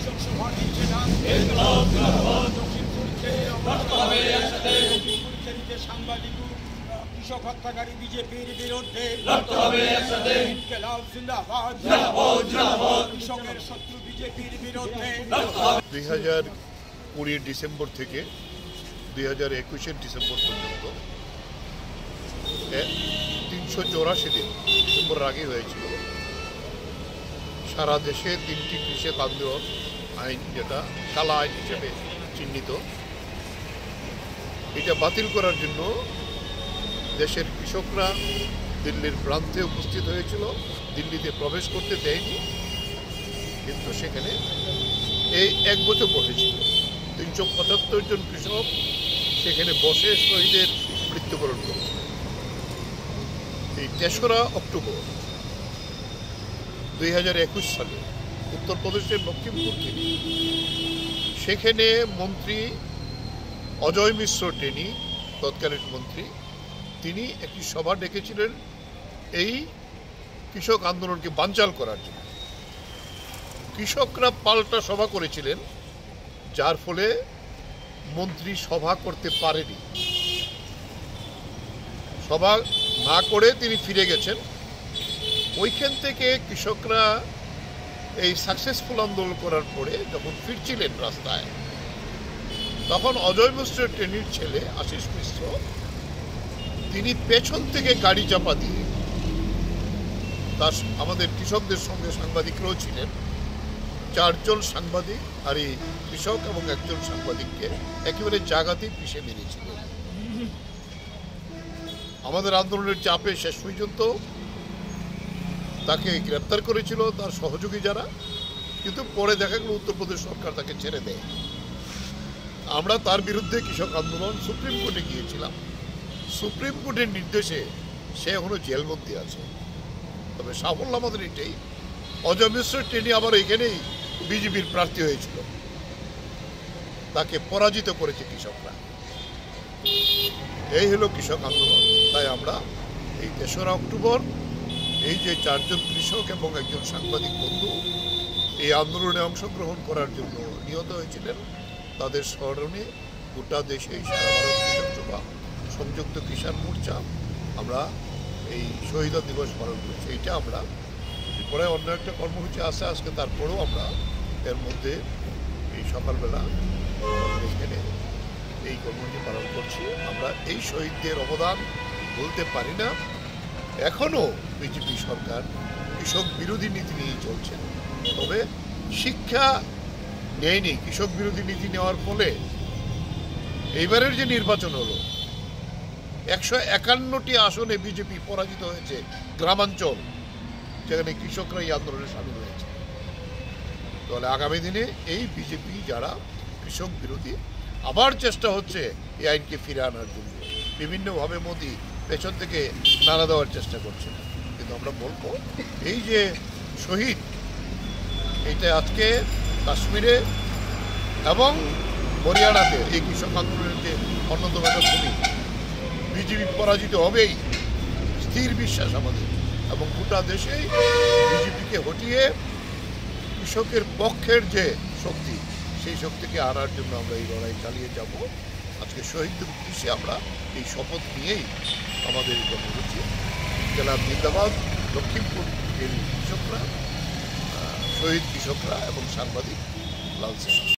কৃষক সভা দিচ্ছে না সাংবাদিক কৃষক হত্যাকারী বিজেপির বিরুদ্ধে কৃষকের শত্রু বিজেপির বিরুদ্ধে 2020 ডিসেম্বর থেকে 2021 ডিসেম্বর পর্যন্ত 384 দিন ডিসেম্বর আগে হয়েছিল সারা দেশে 3টি কৃষক আন্দোলন আইন, যেটা কালা আইন হিসেবে চিহ্নিত, এটা বাতিল করার জন্য দেশের কৃষকরা দিল্লির প্রান্তে উপস্থিত হয়েছিল। দিল্লিতে প্রবেশ করতে দেয়নি, কিন্তু সেখানে এই এক বছর বসেছিল। 375 জন কৃষক সেখানে বসে শহীদের মৃত্যুবরণ করেছিল। এই 3রা অক্টোবর 2021 সালে উত্তরপ্রদেশের লক্ষ্মীপুর থেকে সেখানে মন্ত্রী অজয় মিশ্র টেনি, তৎকালীন মন্ত্রী, তিনি একটি সভা ডেকেছিলেন এই কৃষক আন্দোলনকে বানচাল করার জন্য। কৃষকরা পাল্টা সভা করেছিলেন, যার ফলে মন্ত্রী সভা করতে পারেনি। সভা না করে তিনি ফিরে গেছেন। ওইখান থেকে কৃষকরা এই সাকসেসফুল আন্দোলন করার পরে যখন ফিরছিলেন রাস্তায়, তখন অজয় মিশ্র টেনির ছেলে আশিস মিশ্র তিনি পেছন থেকে গাড়ি চাপা দিয়ে, তার আমাদের কৃষকদের সঙ্গে সাংবাদিকরাও ছিলেন, 4 জন সাংবাদিক আর এই কৃষক এবং একজন সাংবাদিককে একেবারে জায়গাতেই পিষে মেরেছিলেন। আমাদের আন্দোলনের চাপে শেষ পর্যন্ত তাকে গ্রেপ্তার করেছিল তার সহযোগী যারা, কিন্তু পরে দেখা গেল উত্তরপ্রদেশ সরকার তাকে ছেড়ে দেয়। আমরা তার বিরুদ্ধে কৃষক আন্দোলন সুপ্রিম কোর্টে গিয়েছিলাম। সুপ্রিম কোর্টের নির্দেশে সে এখনো জেলবন্দি আছে। তবে সাফল্য আমাদের এটাই, অজয় মিশ্র টেনি আবার এখানেই বিজেপির প্রার্থী হয়েছিল, তাকে পরাজিত করেছে কৃষকরা। এই হলো কৃষক আন্দোলন। তাই আমরা এই 3রা অক্টোবর এই যে 4 জন কৃষক এবং একজন সাংবাদিক বন্ধু এই আন্দোলনে অংশগ্রহণ করার জন্য নিহত হয়েছিলেন, তাদের স্মরণে গোটা দেশে সারা ভারত কৃষক সভা, সংযুক্ত কিষাণ মোর্চা আমরা এই শহীদ দিবস পালন করেছি। এইটা আমরা পরে অন্য একটা কর্মসূচি আছে আজকে, তারপরেও আমরা এর মধ্যে এই সকালবেলা এখানে এই কর্মসূচি পালন করছি। আমরা এই শহীদদের অবদান বলতে পারি না। এখনও বিজেপি সরকার কৃষক বিরোধী নীতি নিয়ে চলছেন, তবে শিক্ষা নেয়নি। কৃষক বিরোধী নীতি নেওয়ার ফলে এইবারের যে নির্বাচন হলো 151টি আসনে বিজেপি পরাজিত হয়েছে গ্রামাঞ্চল, যেখানে কৃষকরা এই আন্দোলনে সামিল হয়েছে। তাহলে আগামী দিনে এই বিজেপি যারা কৃষক বিরোধী, আবার চেষ্টা হচ্ছে এই আইনকে ফিরে আনার জন্য। বিভিন্নভাবে মোদি পেছন থেকে নাড়া দেওয়ার চেষ্টা করছে, কিন্তু আমরা বলবো এই যে শহীদ, এইটা আজকে কাশ্মীরে এবং হরিয়ানাতে এই কৃষক আন্দোলনের যে অন্যতম একটা ভূমি, বিজেপি পরাজিত হবেই, স্থির বিশ্বাস আমাদের। এবং গোটা দেশেই বিজেপিকে হটিয়ে কৃষকের পক্ষের যে শক্তি, সেই শক্তিকে আনার জন্য আমরা এই লড়াই চালিয়ে যাব। আজকে শহীদদের উদ্দেশ্যে আমরা এই শপথ নিয়েই আমাদের এই কর্মসূচি। জেলা জিন্দাবাদ, লক্ষ্মীপুর কৃষকরা, শহীদ কৃষকরা এবং সাংবাদিক লাল সিং।